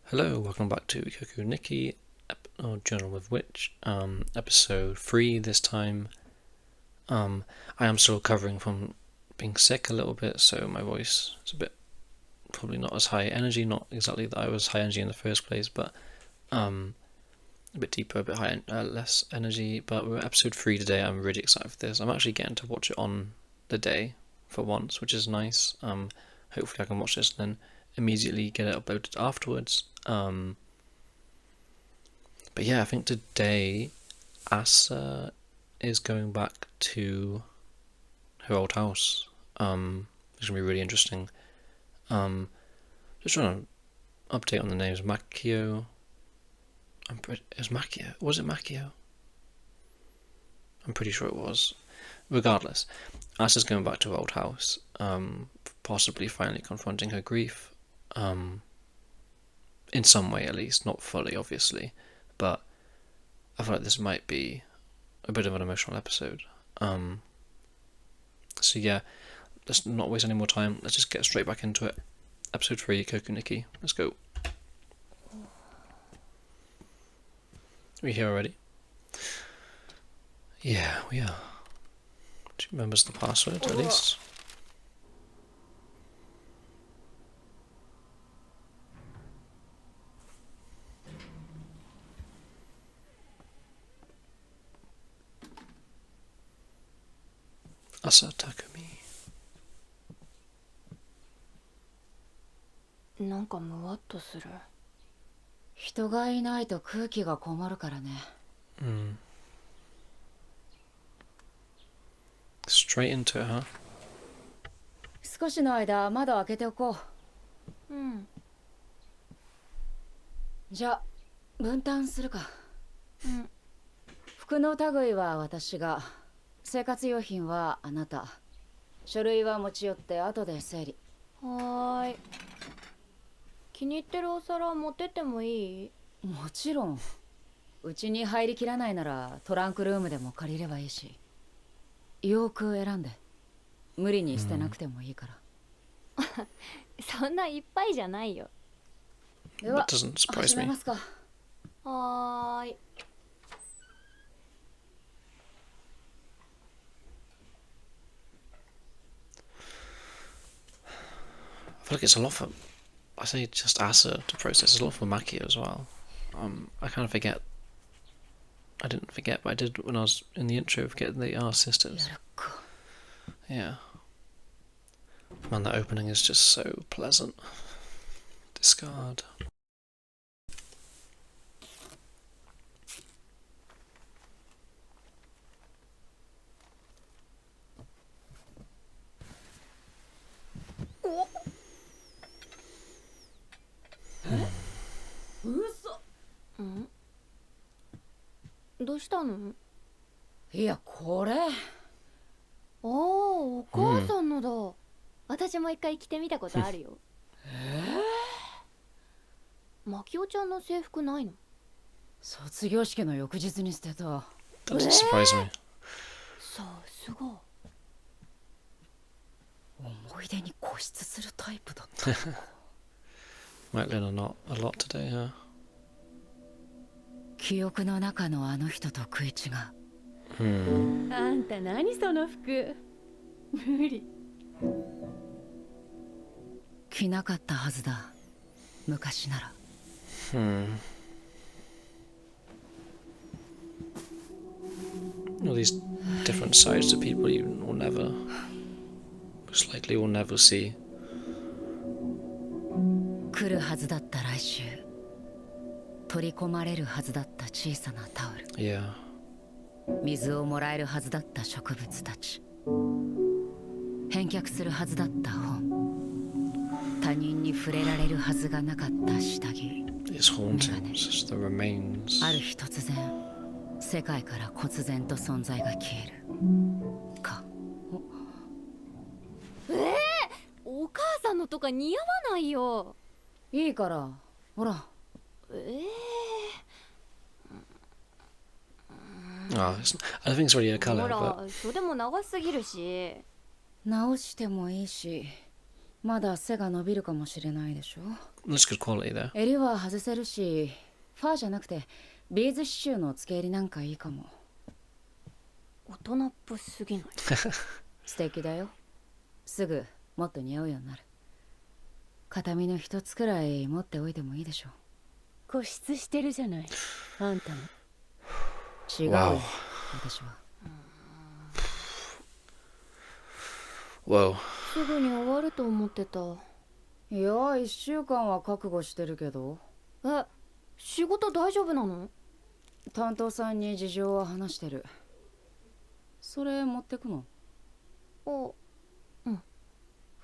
Hello, welcome back to Ikoku Nikki, or Journal with Witch, episode 3 this time. I am still recovering from being sick a little bit, so my voice is a bit, probably not as high energy, not exactly that I was high energy in the first place, but a bit deeper, a bit less energy, but we're at episode 3 today. I'm really excited for this. I'm actually getting to watch it on the day for once, which is nice. Hopefully I can watch this and then immediately get it uploaded afterwards. But yeah, I think today Asa is going back to her old house. It's gonna be really interesting. Just trying to update on the names. Makio. It was Makio. Was it Makio? I'm pretty sure it was. Regardless, Asa's going back to her old house. Possibly finally confronting her grief. In some way at least, not fully obviously, but I feel like this might be a bit of an emotional episode. So yeah, let's not waste any more time. Let's just get straight back into it. Episode 3, Ikoku Nikki. Let's go. Are we here already? Yeah, we are. She remembers the password at least. Asa Takumi. なんかムワっとする。人がいないと空気が困るからね。Straight into it, huh? 少しの間窓開けておこう。じゃあ分担するか。服の類は私が、生活用品はあなた、書類は持ち寄って後で整理。はーい。気に入ってるお皿持ってってもいい？もちろん。うちに入りきらないならトランクルームでも借りればいいし。よく選んで。無理に捨てなくてもいいから。そんないっぱいじゃないよ。では That doesn't surprise 始め me. ますか。はーい。I feel like it's a lot for, I say just Asa to process. It's a lot for Makio as well. I kind of forget. I didn't forget, but I did when I was in the intro, forget they are sisters. やるか。 Yeah. Man, that opening is just so pleasant. Discard. Uso. どうしたの？いやこれ。お母さんのだ。私も一回着てみたことあるよ。マキオちゃんの制服ないの？卒業式の翌日に捨てた。 Doesn't surprise me. さすが。思い出に固執するタイプだった。 Might learn a lot today, huh? 記憶の中のあの人と食い違う。あんた何その服？無理。着なかったはずだ。昔なら。All these different sides to people you will never, most likely will never see. 来るはずだった来週。取り込まれるはずだった小さなタオル。 Yeah. 水をもらえるはずだった植物たち。返却するはずだった本。他人に触れられるはずがなかった下着。 It's haunting. It's just the remains. ある日突然、世界から忽然と存在が消える。か。お母さんのとか似合わないよ。いいから、ほら。I don't think it's really a ほ colour, ら but 袖も長すぎるし。直してもいいし、まだ背が伸びるかもしれないでしょ。 That's good quality though. 襟は外せるし、ファーじゃなくてビーズ刺繍の付け襟なんかいいかも。大人っぽすぎない？素敵だよ。すぐもっと似合うようになる。形見の一つくらい持っておいてもいいでしょ。固執してるじゃない、あんたも。違うよ、Wow. 私は。Whoa. すぐに終わると思ってた。いや、1週間は覚悟してるけど。え、仕事大丈夫なの？担当さんに事情は話してる。それ持ってくの？あ、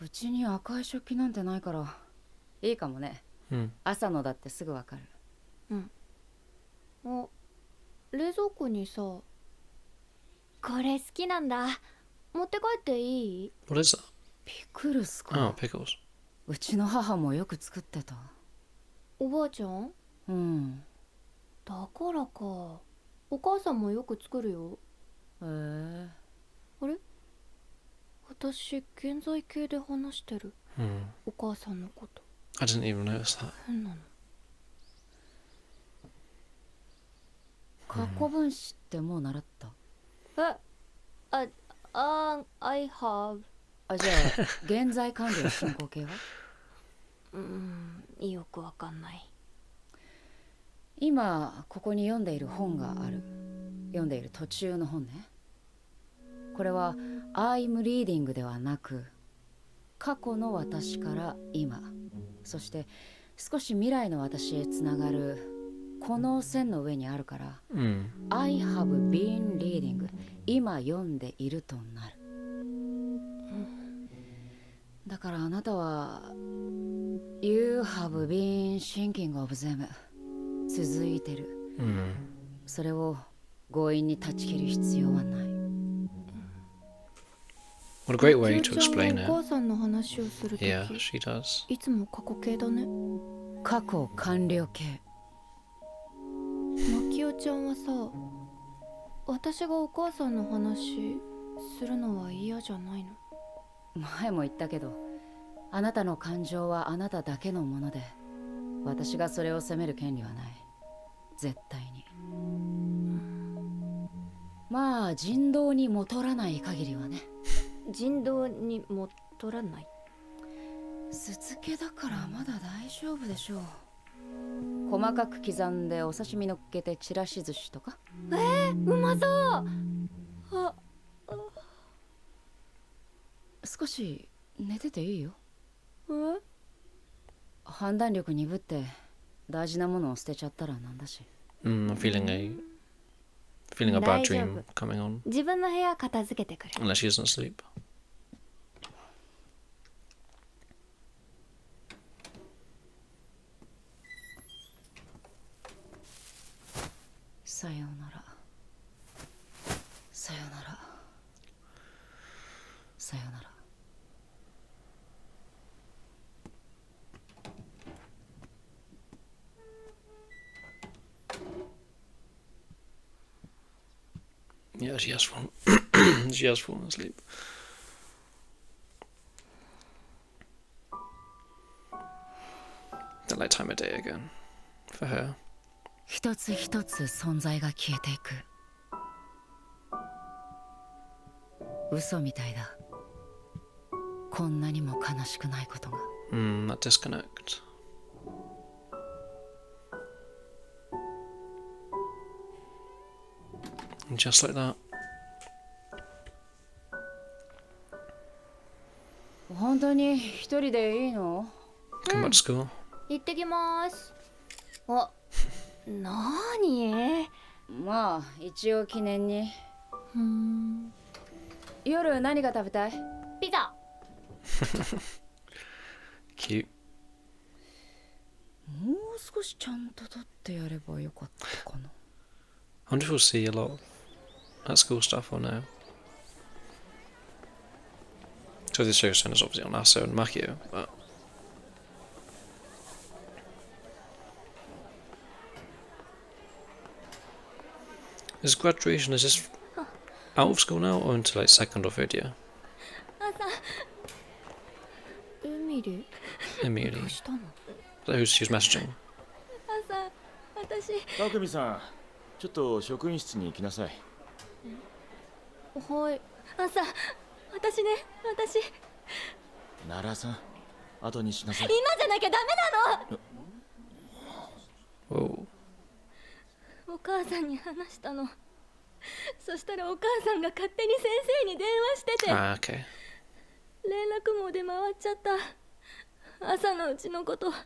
うちに赤い食器なんてないからいいかもね。朝のだってすぐわかる。あ、冷蔵庫にさ、これ好きなんだ。持って帰っていい？ What is that? ピクルス Oh, か。 pickles. うちの母もよく作ってた。おばあちゃん？うん。だからか。お母さんもよく作るよ。あれ？私、現在形で話してる。お母さんのこと。I didn't even notice that. 変なの。過去分詞ってもう習った？I have。あ、じゃあ現在完了進行形は？よくわかんない。今ここに読んでいる本がある。読んでいる途中の本ね。これは I'm reading ではなく、過去の私から今、そして少し未来の私へつながるこの線の上にあるから、I have been reading、 今読んでいるとなる。だからあなたは You have been thinking of them、 続いてる。それを強引に断ち切る必要はない。What a great way to きよちゃん explain がお it. 母さんの話をするとき、 Yeah, she does. いつも過去形だね。過去完了形。まきよちゃんはさ、私がお母さんの話するのは嫌じゃないの？前も言ったけど、あなたの感情はあなただけのもので、私がそれを責める権利はない。絶対に。まあ人道にもとらない限りはね。人道にも取らない。酢漬けだからまだ大丈夫でしょう。細かく刻んでお刺身乗っけてちらし寿司とか。うまそう。少し寝てていいよ。判断力鈍って大事なものを捨てちゃったらなんだし。I'm feeling a bad dream coming on. 自分の部屋片付けてくる。 Unless she doesn't sleep. さようなら。さようなら。さようなら。Yeah, she has fallen. She has fallen asleep. That like time of day again for her. 一つ一つ存在が消えていく。嘘みたいだ。こんなにも悲しくないことが。That disconnect. And just like that. 本当に一人でいいの？ Come back to school. 行ってきます。あ、なーに？まあ一応記念に。夜何が食べたい？ピザ。Cute. もう少しちゃんと撮ってやればよかったかな。I wonder if we'll see a lot of that school stuff or no. So this show centers obviously on Asa and Makio, but is graduation, is this out of school now or into like second or third year? 海リ Emiri. どうしたの？ Who's she's messaging? 朝、私。匠さん、ちょっと職員室に行きなさい。はい。朝、私ね、私。奈良さん、後にしなさい。今じゃなきゃダメなの。 Whoa. お母さんに話したの。そしたらお母さんが勝手に先生に電話してて、 Ah, okay. 連絡網で回っちゃった。朝のうちのこと。ごめん、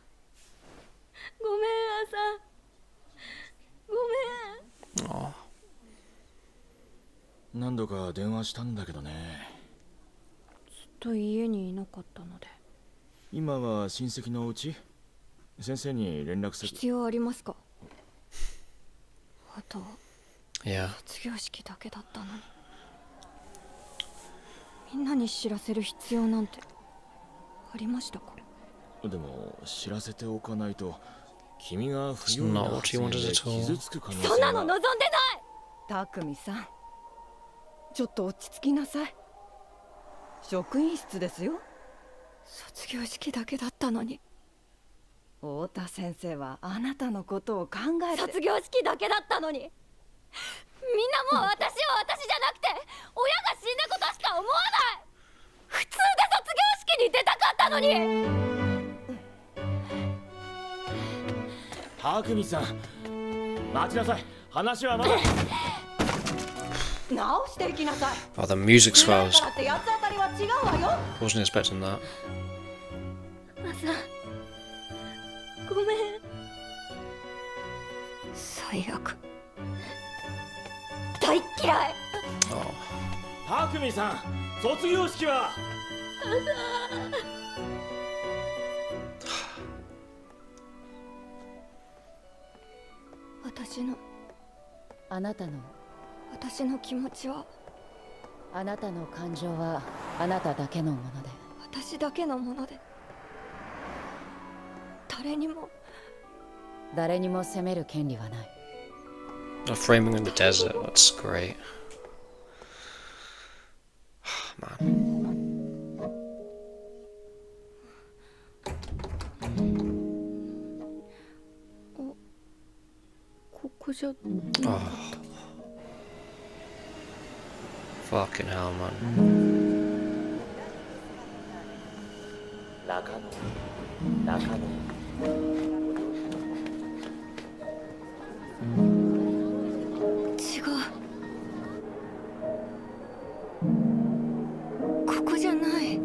朝。ごめん。 Oh. 何度か電話したんだけどね。ずっと家にいなかったので。今は親戚のお家？先生に連絡先。必要ありますか？あと Yeah. 卒業式だけだったのに。みんなに知らせる必要なんてありましたか？でも知らせておかないと君が不用意な Not 発 what you 言 wanted で at all. 傷つく可能性が。そんなの望んでない。たくみさん、ちょっと落ち着きなさい。職員室ですよ。卒業式だけだったのに。太田先生はあなたのことを考えて。卒業式だけだったのに。みんなもう私を私じゃなくて親が死んだことしか思わない。普通で卒業式に出たかったのに。匠さん、待ちなさい。話はまだ。直していきなさい。 Oh, the music's だ fast. って八つ当たりは違うわよ。 Wasn't expecting that. 朝、ごめん。最悪。大っ嫌い。 Oh. 匠さん、卒業式は。あなたの私の気持ちはあなたの感情はあなただけのもので、私だけのもので、誰にも責める権利はない。 The framing in the desert. That's great. Man. ここじゃ Oh. Fucking hell, man. 中野。違う。ここじゃない。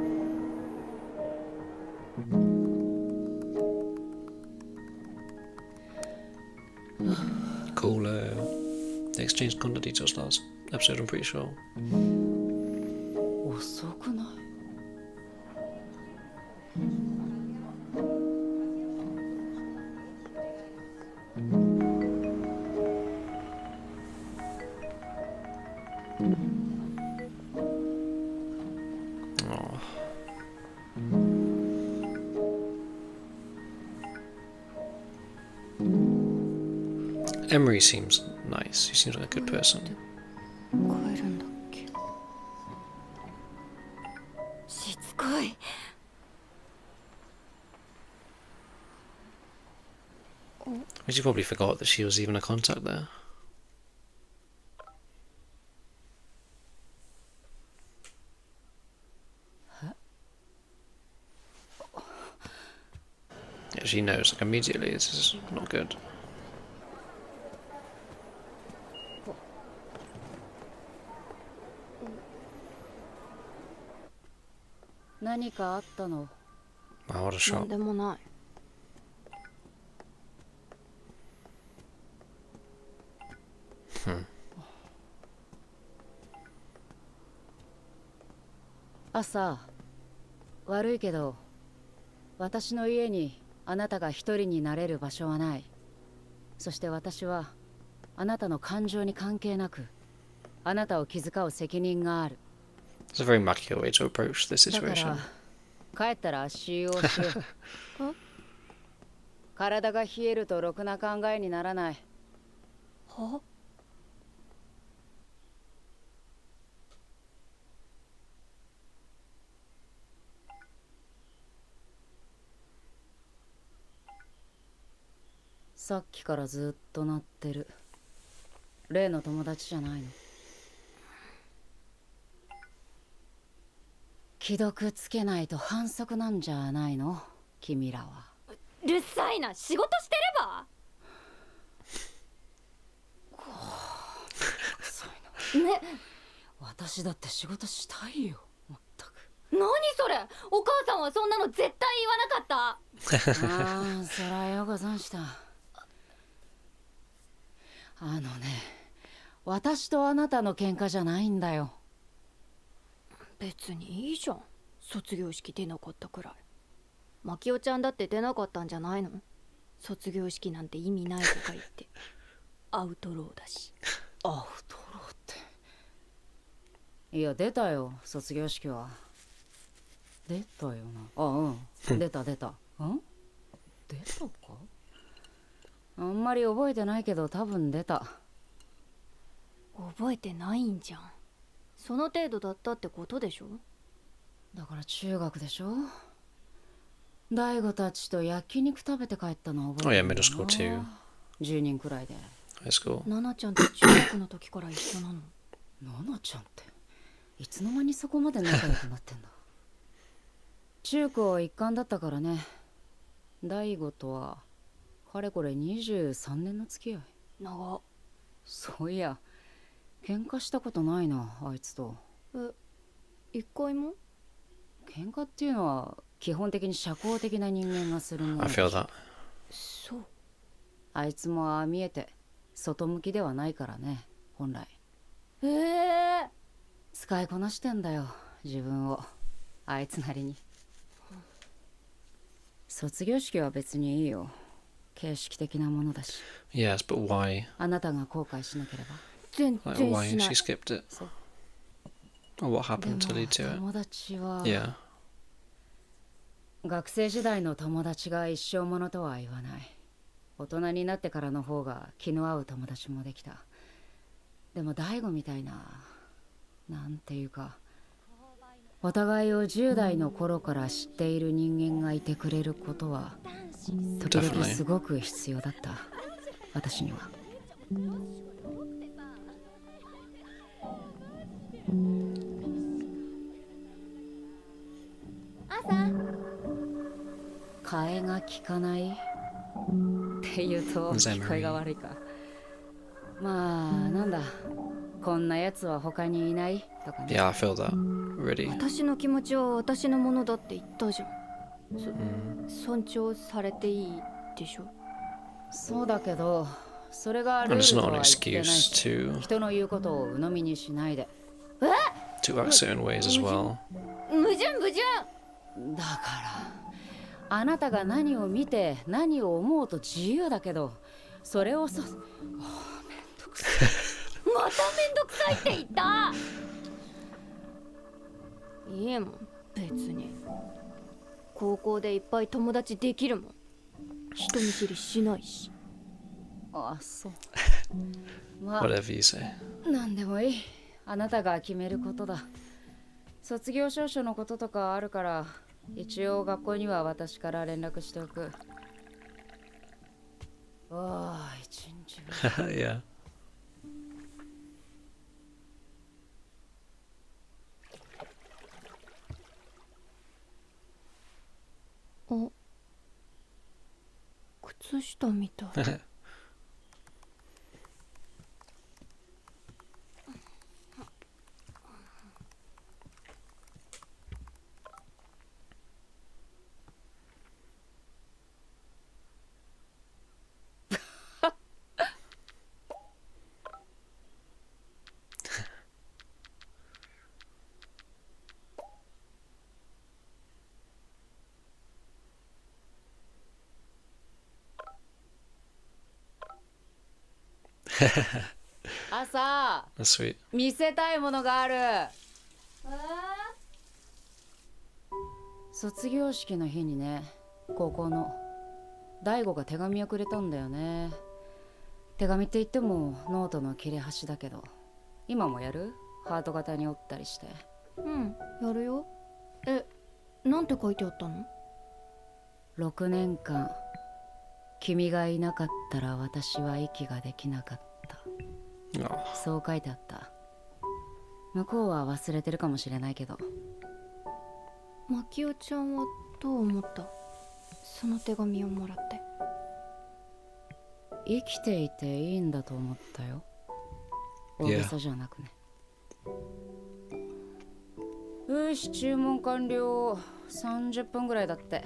Cool. They exchanged contact details last episode, I'm pretty sure. 遅くない？ Oh. Emiri seems nice. He seems like a good person. 帰るんだっけ。しつこい。 She probably forgot that she was even a contact there. Yeah, she knows like immediately this is not good. 何かあったの？ Wow, what a なん shot. でもない。 朝、悪いけど私の家にあなたが一人になれる場所はない。そして私はあなたの感情に関係なくあなたを気遣う責任がある。 It's a very mature way to approach this だか situation. ら帰ったら足湯をしよう。体が冷えるとろくな考えにならない。は？さっきからずっと鳴ってる。例の友達じゃないの？既読つけないと反則なんじゃないの君らは。うるさいな、仕事してれば。ね、私だって仕事したいよ。まったく。何それ、お母さんはそんなの絶対言わなかった。ああ、そらようござんした。私とあなたの喧嘩じゃないんだよ。別にいいじゃん、卒業式出なかったくらい。マキオちゃんだって出なかったんじゃないの？卒業式なんて意味ないとか言ってアウトローだし。アウトローって。いや、出たよ、卒業式は。出たよな。あ、うん。出た。ん？出たか？あんまり覚えてないけど多分出た。覚えてないんじゃん。その程度だったってことでしょ。だから中学でしょ。大悟たちと焼肉食べて帰ったの覚えてる Oh yeah, middle school too. 10人くらいで。High school. ナナちゃんと中学の時から一緒なの？ナナちゃんっていつの間にそこまで仲良くなってんだ。中高一貫だったからね。大悟とはかれこれ23年の付き合い。長っ。そういや喧嘩したことないな、あいつと。一回も？喧嘩っていうのは基本的に社交的な人間がするもの I だし。 feel that. そう。あいつもああ見えて外向きではないからね、本来。使いこなしてんだよ、自分を。あいつなりに。卒業式は別にいいよ。形式的なものだし。 Yes, but why? あなたが後悔しなければ。全 Like 然 why しな she い。skipped it? そう。 Or what で happened to も lead to it? 友達は、 Yeah. 学生時代の友達が一生ものとは言わない。大人になってからの方が気の合う友達もできた。でも大悟みたいな、なんていうか、お互いを10代の頃から知っている人間がいてくれることは時々すごく必要だった、私には。替えが利かないって言うと聞こえが悪いか。まあなんだ、こんなやつは他にいないとかね。 Yeah, I feel that. Really. 私の気持ちは私のものだって言ったじゃん。尊重されていいでしょ。そうだけど、それがル And ー it's ル not と an は言ってない excuse し、 to 人の言うことを鵜呑みにしないで。 to act certain ways as well. 矛盾。だから、あなたが何を見て何を思うと自由だけど、それをめんどくさい。まためんどくさいって言った。いいもん、別に。高校でいっぱい友達できるもん。人見知りしないし。あ、そう。まあ Whatever you say. なんでもいい。あなたが決めることだ。卒業証書のこととかあるから、一応学校には私から連絡しておく。ああ、一日分。Yeah. あ、靴下みたい。朝、 That's sweet. 見せたいものがある。卒業式の日にね、高校の大悟が手紙をくれたんだよね。手紙って言ってもノートの切れ端だけど、今もやる？ハート型に折ったりして。うん、やるよ。なんて書いてあったの？ 6年間君がいなかったら私は息ができなかった。 Oh. そう書いてあった。向こうは忘れてるかもしれないけど。マキオちゃんはどう思った？その手紙をもらって。生きていていいんだと思ったよ。大げさじゃなくね。よし、注文完了。30分ぐらいだって。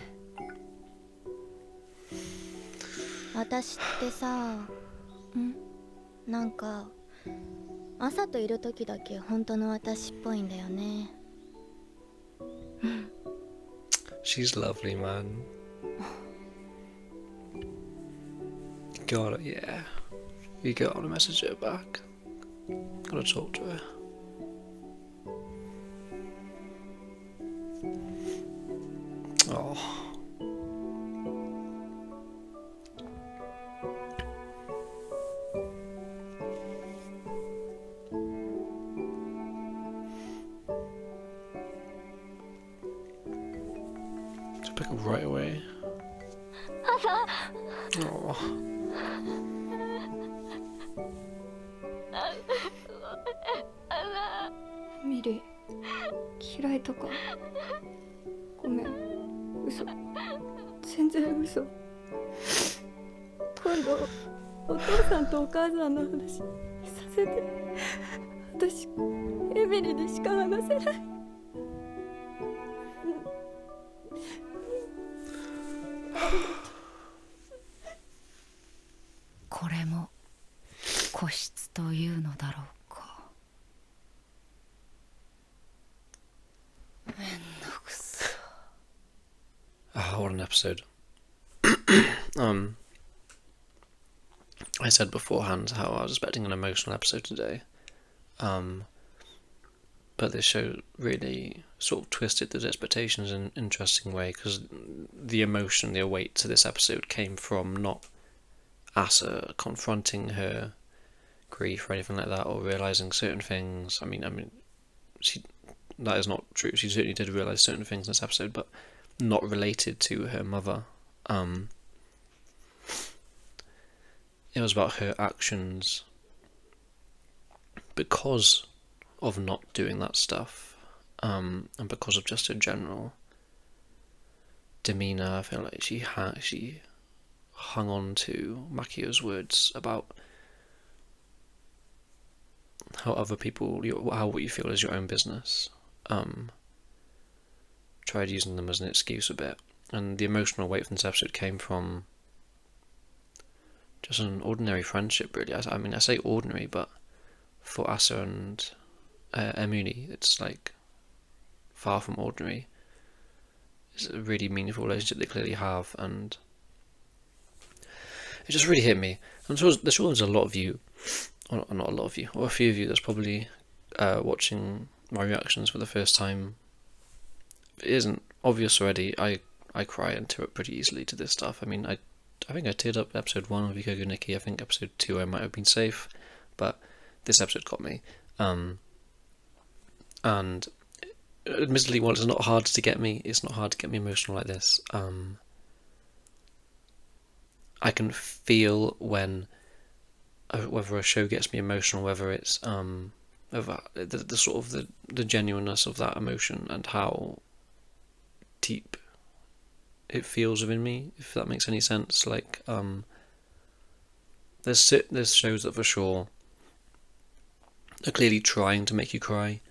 私ってさ、なんか朝といる時だけ本当の私っぽいんだよね。She's lovely, man. Got it, yeah. You gotta message her back. Gotta talk to her. Oh. To pick up right away. Oh. ミリ、嫌いとかごめん、嘘、全然嘘。今度お父さんとお母さんの話させて。私エミリにしか話せない。これも個室というのだろうか。めんどくさ。Ah, what an episode. I said beforehand how I was expecting an emotional episode today. But this show really sort of twisted those expectations in an interesting way, because the emotion, the weight to this episode came from not Asa confronting her grief or anything like that, or realising certain things. I mean, that is not true. She certainly did realise certain things in this episode, but not related to her mother. It was about her actions because of not doing that stuff, and because of just her general demeanour. I feel like she hung on to Makio's words about how other people, how what you feel is your own business. Tried using them as an excuse a bit, and the emotional weight from this episode came from just an ordinary friendship, really. I mean, I say ordinary, but for Asa and Emiri, it's like far from ordinary. It's a really meaningful relationship they clearly have, and it just really hit me. I'm sure there's a lot of you, or not a lot of you, or a few of you that's probably watching my reactions for the first time. If it isn't obvious already, I cry and tear up pretty easily to this stuff. I mean, I think I teared up episode 1 of Ikoku Nikki. I think episode 2 I might have been safe, but this episode got me. And admittedly, while it's not hard to get me, it's not hard to get me emotional like this. I can feel when whether a show gets me emotional, whether it's whether the sort of the genuineness of that emotion and how deep it feels within me, if that makes any sense. Like there's shows that for sure are clearly trying to make you cry,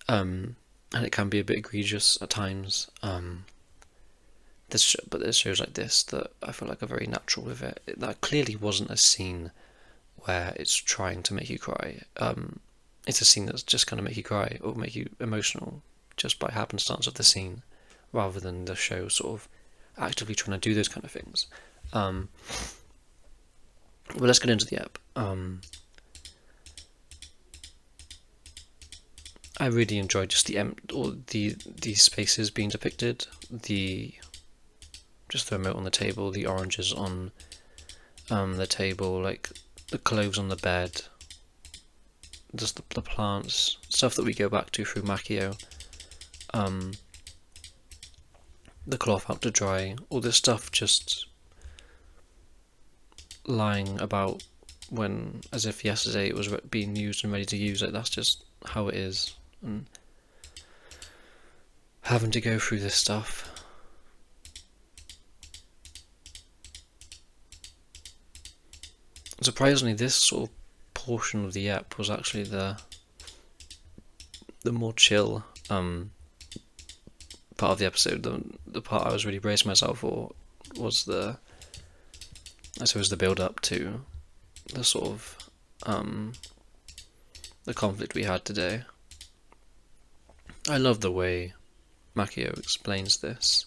and it can be a bit egregious at times. But there's shows like this that I feel like are very natural with it. That clearly wasn't a scene where it's trying to make you cry. It's a scene that's just going to make you cry or make you emotional just by happenstance of the scene, rather than the show sort of actively trying to do those kind of things. Well, let's get into the app. I really enjoyed just the spaces being depicted, just the remote on the table, the oranges on the table, like the clothes on the bed, just the plants, stuff that we go back to through Makio, the cloth out to dry, all this stuff just lying about when, as if yesterday it was being used and ready to use it. That's just how it is. And having to go through this stuff. Surprisingly, this sort of portion of the ep was actually the more chill part of the episode. The part I was really bracing myself for was I suppose the build up to the sort of the conflict we had today. I love the way Makio explains this.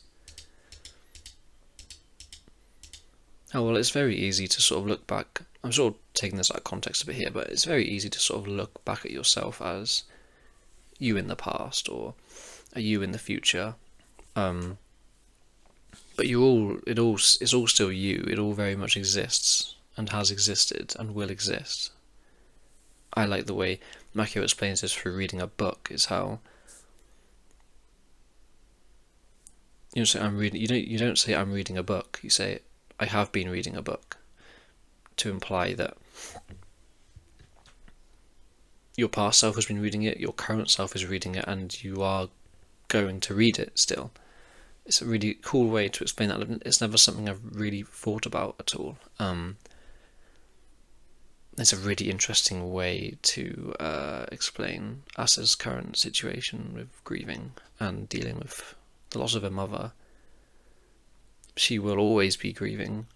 Oh well, it's very easy to sort of look back. I'm sort of taking this out of context a bit here, but it's very easy to sort of look back at yourself as you in the past or a you in the future. But it's all still you. It all very much exists and has existed and will exist. I like the way Makio explains this through reading a book. Is how you don't say I'm reading. You don't say I'm reading a book. You say I have been reading a book, to imply that your past self has been reading it, your current self is reading it, and you are going to read it still. It's a really cool way to explain that. It's never something I've really thought about at all. It's a really interesting way to explain Asa's current situation with grieving and dealing with the loss of her mother. She will always be grieving.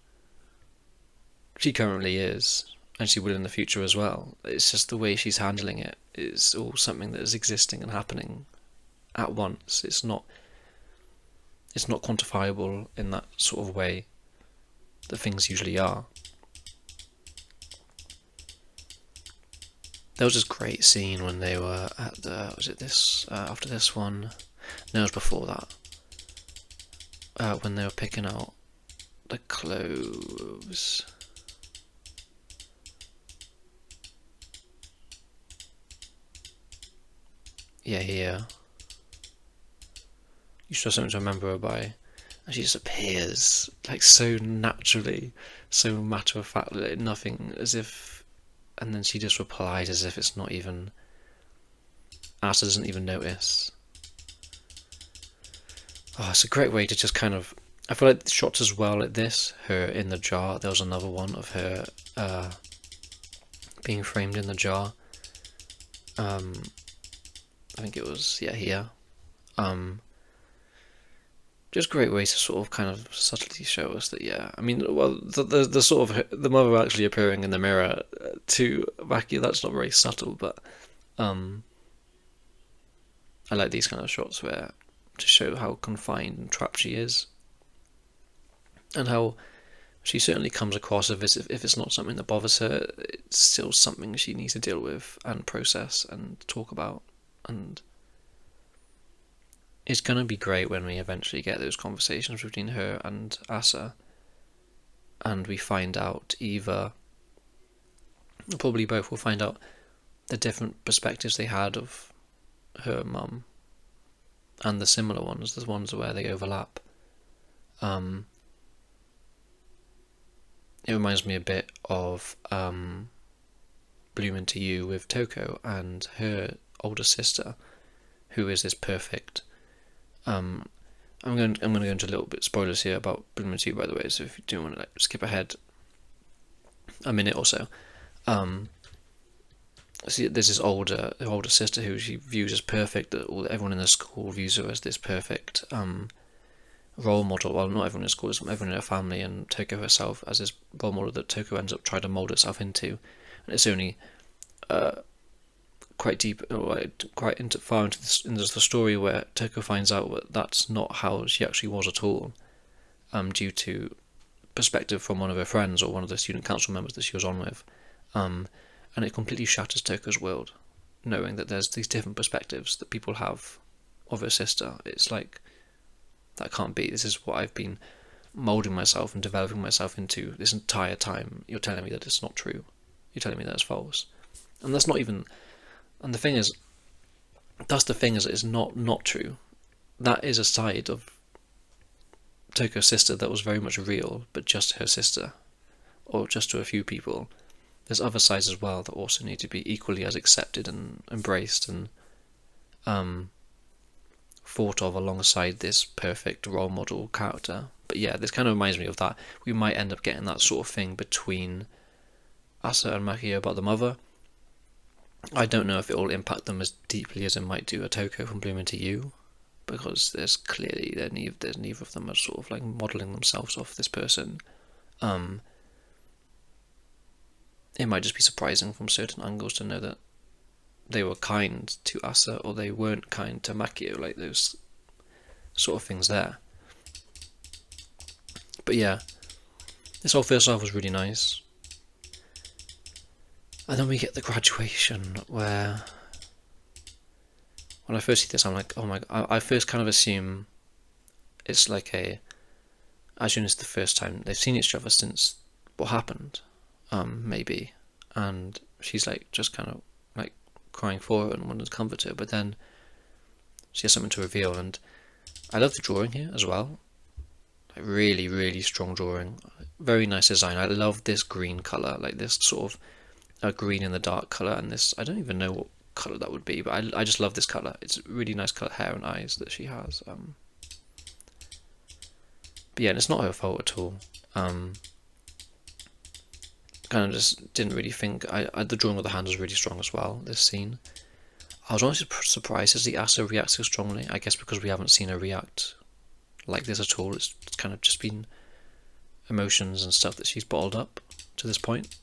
She currently is, and she will in the future as well. It's just the way she's handling it. It's all something that is existing and happening at once. It's not quantifiable in that sort of way that things usually are. There was this great scene when they were at after this one? No, it was before that. When they were picking out the clothes. Yeah, here. You should have something to remember her by. And she just appears like so naturally, so matter of fact, like nothing, as if. And then she just replies as if it's not even. Asa doesn't even notice. Oh, it's a great way to just kind of. I feel like the shots as well, like this, her in the jar. There was another one of her being framed in the jar. I think it was here. Just great ways to sort of kind of subtly show us that I mean, well, the sort of the mother actually appearing in the mirror to Maki, that's not very subtle, but I like these kind of shots where to show how confined and trapped she is, and how she certainly comes across if it's not something that bothers her, it's still something she needs to deal with and process and talk about. And it's going to be great when we eventually get those conversations between her and Asa, and we find out probably both will find out the different perspectives they had of her mum and the similar ones, the ones where they overlap. It reminds me a bit of Bloom Into You with Toko and her older sister, who is this perfect. I'm going to go into a little bit spoilers here about Bloom Into You, by the way. So if you do want to skip ahead a minute or so, see, there's this older sister who she views as perfect. That everyone in the school views her as this perfect role model. Well, not everyone in school, everyone in her family, and Toko herself as this role model that Toko ends up trying to mold herself into. And it's only quite deep, far into the story where Toko finds out that that's not how she actually was at all, due to perspective from one of her friends or one of the student council members that she was on with, and it completely shatters Toko's world, knowing that there's these different perspectives that people have of her sister. It's like, that can't be. This is what I've been moulding myself and developing myself into this entire time. You're telling me that it's not true. You're telling me that it's false. And that's not even... And the thing is, that's the thing, is it's not true. That is a side of Toko's sister that was very much real, but just her sister. or just to a few people. There's other sides as well that also need to be equally as accepted and embraced and thought of alongside this perfect role model character. But yeah, this kind of reminds me of that. We might end up getting that sort of thing between Asa and Makio about the mother. I don't know if it will impact them as deeply as it might do Otoko from Bloom Into You, because there's clearly there's neither of them are sort of like modelling themselves off this person. It might just be surprising from certain angles to know that they were kind to Asa or they weren't kind to Makio, like those sort of things there. But yeah, this whole first half was really nice. And then we get the graduation where, when I first see this, I'm like, oh my god, I first kind of assume it's like I assume it's the first time they've seen each other since what happened, maybe. And she's like, just kind of like crying for her and wanting to comfort her, but then she has something to reveal. And I love the drawing here as well. Like really, really strong drawing. Very nice design. I love this green colour, like this sort of a green in the dark colour, and this, I don't even know what colour that would be, but I just love this colour. It's a really nice colour hair and eyes that she has. But yeah, and it's not her fault at all. Kind of just didn't really think, the drawing of the hand was really strong as well, this scene. I was honestly surprised to see Asa react so strongly, I guess because we haven't seen her react like this at all. It's kind of just been emotions and stuff that she's bottled up to this point.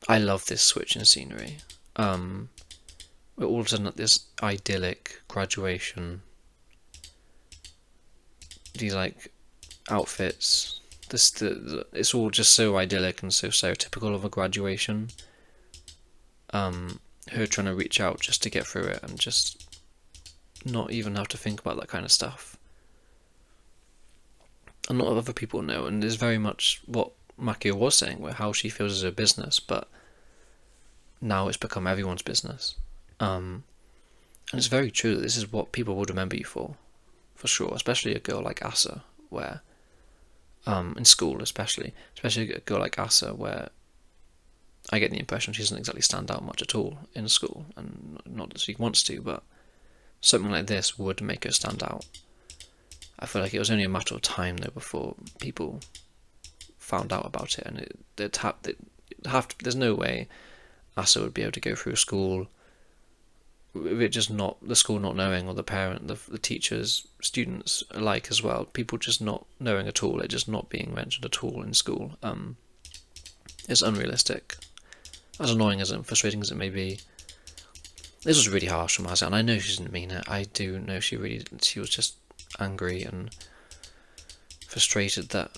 I love this switch in scenery. We're all of a sudden at this idyllic graduation. These like outfits. It's all just so idyllic and so stereotypical of a graduation. Her trying to reach out just to get through it and just not even have to think about that kind of stuff. A lot of other people know, and there's very much what Makio was saying, where how she feels is her business, but now it's become everyone's business. And it's very true that this is what people would remember you for sure, especially a girl like Asa, where in school especially a girl like Asa, where I get the impression she doesn't exactly stand out much at all in school, and not that she wants to, but something like this would make her stand out. I feel like it was only a matter of time though before people found out about it, and there's no way Asa would be able to go through school with it just not, the school not knowing, or the parent, the teachers, students alike as well, people just not knowing at all, it just not being mentioned at all in school. It's unrealistic. As annoying as and frustrating as it may be, this was really harsh from Asa, and I know she didn't mean it. I do know she was just angry and frustrated that,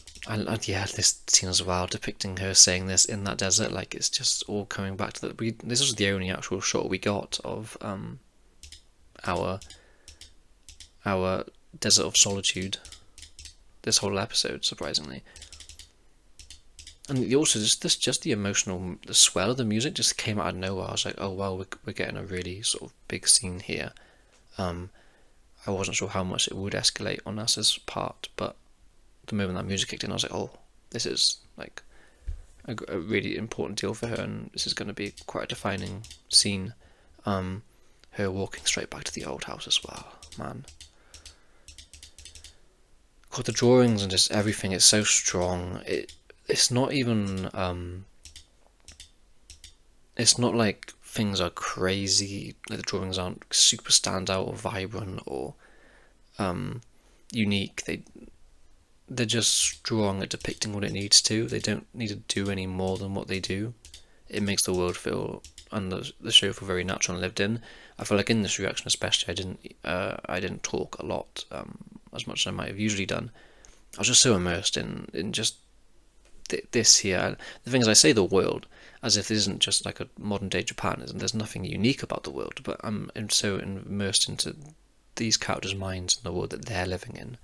yeah, this scene as well, depicting her saying this in that desert, like it's just all coming back to that. This was the only actual shot we got of our desert of solitude this whole episode, surprisingly. And also just the emotional, the swell of the music just came out of nowhere. I was like, oh wow, we're getting a really sort of big scene here. I wasn't sure how much it would escalate on Asa's part, but the moment that music kicked in, I was like, oh, this is like a really important deal for her, and this is going to be quite a defining scene. Her walking straight back to the old house as well, man. God, the drawings and just everything is so strong. It's not even it's not like things are crazy, like the drawings aren't super standout or vibrant or unique. They're just strong at depicting what it needs to. They don't need to do any more than what they do. It makes the world feel, and the show feel, very natural and lived in. I feel like in this reaction especially, I didn't talk a lot, as much as I might have usually done. I was just so immersed in just this here. The thing is, I say the world as if this isn't just like a modern day Japan, and there's nothing unique about the world, but I'm so immersed into these characters' minds and the world that they're living in.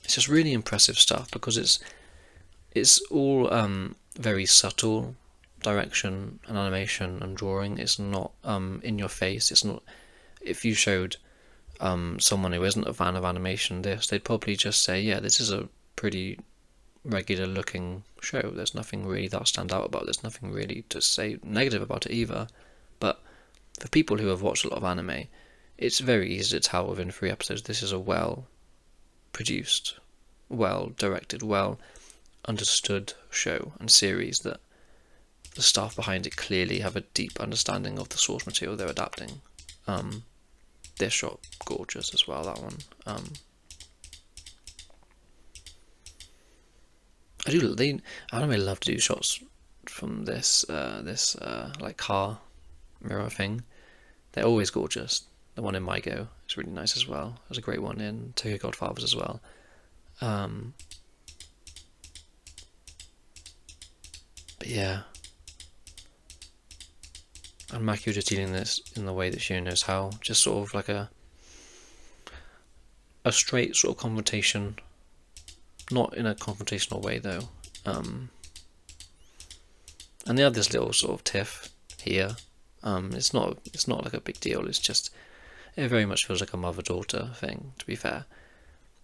It's just really impressive stuff, because it's all very subtle direction and animation and drawing. It's not in your face. It's not, if you showed someone who isn't a fan of animation they'd probably just say, yeah, this is a pretty regular looking show. There's nothing really that stand out about it. There's nothing really to say negative about it either. But for people who have watched a lot of anime, it's very easy to tell within 3 episodes this is a well produced, well directed, well understood show and series, that the staff behind it clearly have a deep understanding of the source material they're adapting. They're shot gorgeous as well, that one. Anime love to do shots from this like car mirror thing. They're always gorgeous. The one in Mygo is really nice as well. There's a great one in Tokyo Godfathers as well. But yeah. And Maki just dealing this in the way that she knows how. Just sort of like a straight sort of confrontation. Not in a confrontational way though. And they have this little sort of tiff here. It's not like a big deal. It's just, it very much feels like a mother-daughter thing, to be fair.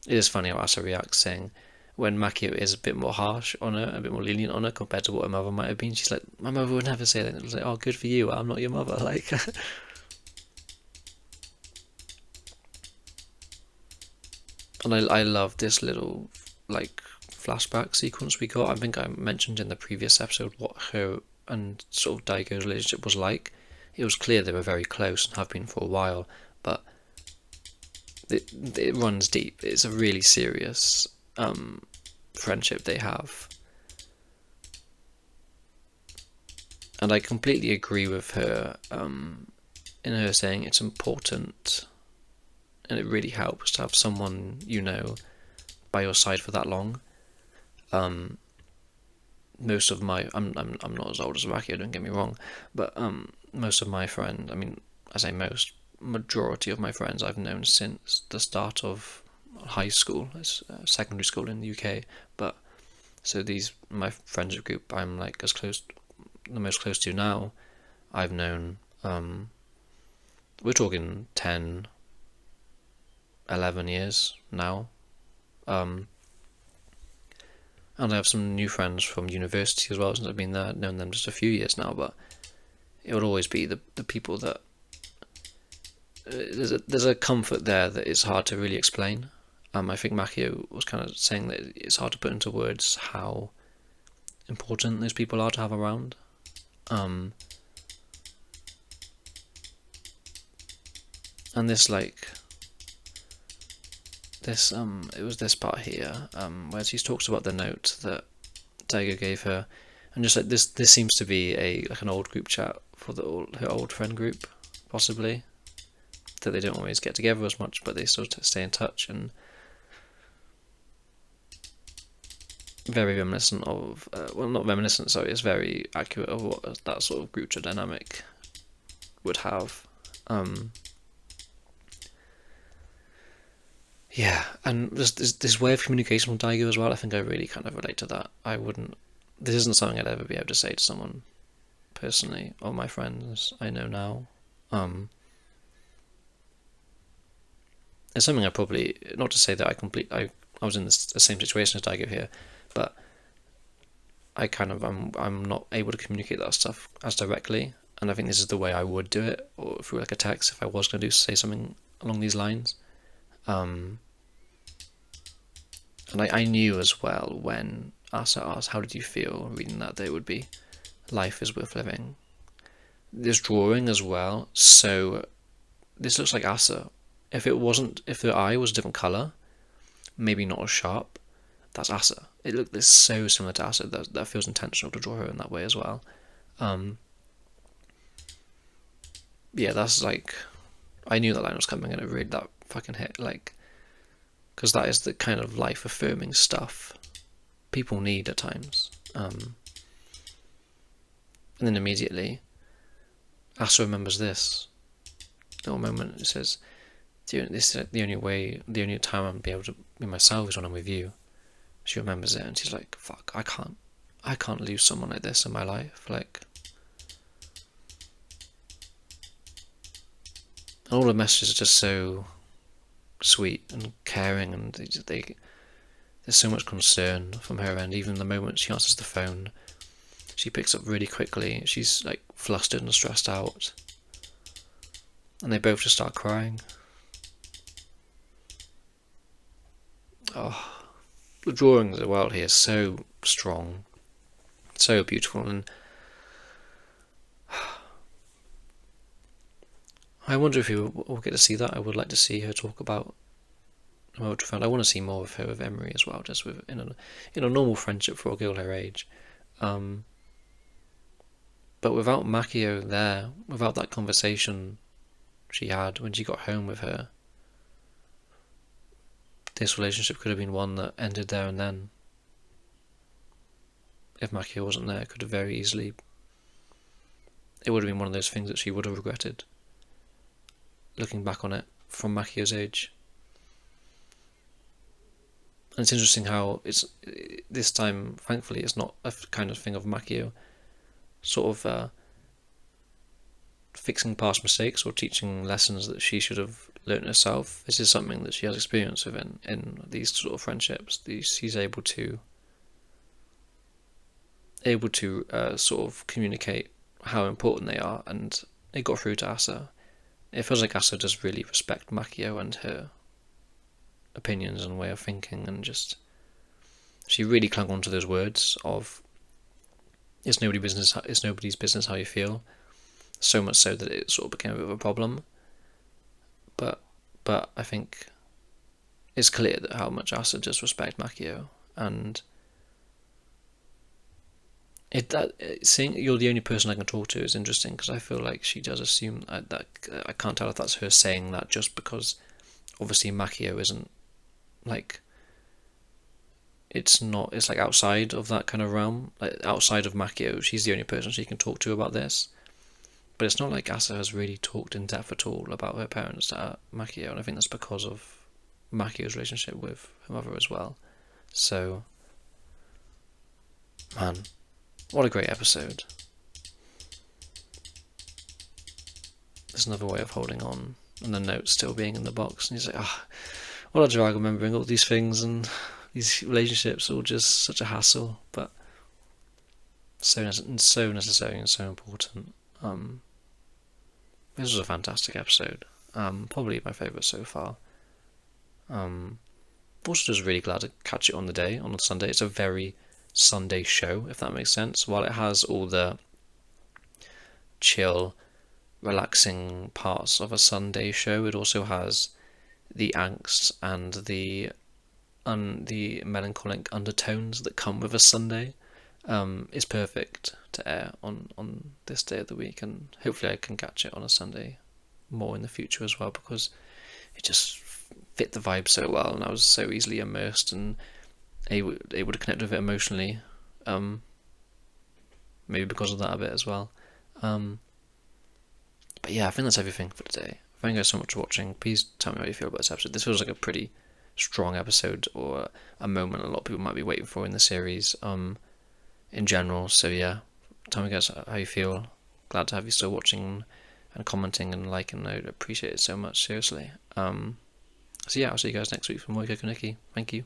It is funny how Asa reacts, saying when Makio is a bit more harsh on her, a bit more lenient on her compared to what her mother might have been, she's like, my mother would never say that. It was like, oh, good for you, I'm not your mother. Like, and I love this little like flashback sequence we got. I think I mentioned in the previous episode what her and sort of Daigo's relationship was like. It was clear they were very close and have been for a while, but it runs deep. It's a really serious friendship they have. And I completely agree with her in her saying it's important and it really helps to have someone you know by your side for that long. Most of my I'm not as old as Rakio, don't get me wrong, but most of my friends, I mean, I say most, majority of my friends I've known since the start of high school, secondary school in the UK. But so my friendship group I'm like the most close to now, I've known, we're talking 10, 11 years now. And I have some new friends from university as well, since I've been there, known them just a few years now, but it would always be the people that there's a comfort there that is hard to really explain. I think Makio was kind of saying that it's hard to put into words how important those people are to have around. And this it was this part here, where she talks about the note that Daigo gave her, and just like this seems to be an old group chat for her old friend group, possibly, that they don't always get together as much, but they still stay in touch, and very reminiscent of, well, not reminiscent, sorry, it's very accurate of what that sort of group chat dynamic would have. Yeah, and this way of communication with Daigo as well, I think I really kind of relate to that. This isn't something I'd ever be able to say to someone personally, or my friends I know now. It's something I probably, not to say that I was in the same situation as Daigo here, but I'm not able to communicate that stuff as directly, and I think this is the way I would do it, or through like a text if I was going to say something along these lines. And I knew as well when Asa asked, how did you feel reading that it would be life is worth living. This drawing as well, so this looks like Asa. If the eye was a different colour, maybe not as sharp, that's Asa. It's so similar to Asa that feels intentional to draw her in that way as well. Yeah, that's like, I knew that line was coming and it really, that fucking hit, like, because that is the kind of life affirming stuff people need at times. And then immediately Asa remembers this little moment. It says, this is the only time I'm be able to be myself is when I'm with you. She remembers it and she's like, fuck, I can't lose someone like this in my life. Like, and all the messages are just so sweet and caring, and there's so much concern from her end. Even the moment she answers the phone, she picks up really quickly. She's like flustered and stressed out, and they both just start crying. Oh, the drawing as well here is so strong, so beautiful, and I wonder if we'll get to see that. I would like to see her talk about emotional friend. I want to see more of her with Emiri as well, just with in a normal friendship for a girl her age. But without Makio there, without that conversation she had when she got home with her, this relationship could have been one that ended there and then. If Makio wasn't there, it could have very easily. It would have been one of those things that she would have regretted, looking back on it from Makio's age. And it's interesting how this time, thankfully, it's not a kind of thing of Makio sort of fixing past mistakes or teaching lessons that she should have learned herself. This is something that she has experience with in these sort of friendships. She's able to sort of communicate how important they are, and it got through to Asa. It feels like Asa does really respect Makio and her opinions and way of thinking, and just she really clung on to those words of it's nobody's business how you feel, so much so that it sort of became a bit of a problem. But I think it's clear that how much Asa does respect Makio, and saying you're the only person I can talk to is interesting, because I feel like she does assume that I can't tell if that's her saying that just because obviously Makio isn't like it's like outside of that kind of realm, like outside of Makio she's the only person she can talk to about this. But it's not like Asa has really talked in depth at all about her parents to Makio, and I think that's because of Makio's relationship with her mother as well. So, man, what a great episode. There's another way of holding on, and the note still being in the box, and he's like, what a drag remembering all these things, and these relationships all just such a hassle, but so necessary and so important. This was a fantastic episode. Probably my favourite so far. Also just really glad to catch it on a Sunday. It's a very Sunday show, if that makes sense. While it has all the chill, relaxing parts of a Sunday show, it also has the angst and the melancholic undertones that come with a Sunday. Is perfect to air on this day of the week, and hopefully I can catch it on a Sunday more in the future as well, because it just fit the vibe so well, and I was so easily immersed and able to connect with it emotionally, maybe because of that a bit as well. But yeah, I think that's everything for today. Thank you guys so much for watching. Please tell me how you feel about this episode. This feels like a pretty strong episode, or a moment a lot of people might be waiting for in the series in general. So yeah, tell me guys how you feel. Glad to have you still watching and commenting and liking. I appreciate it so much, seriously. So yeah, I'll see you guys next week for more Ikoku Nikki. Thank you.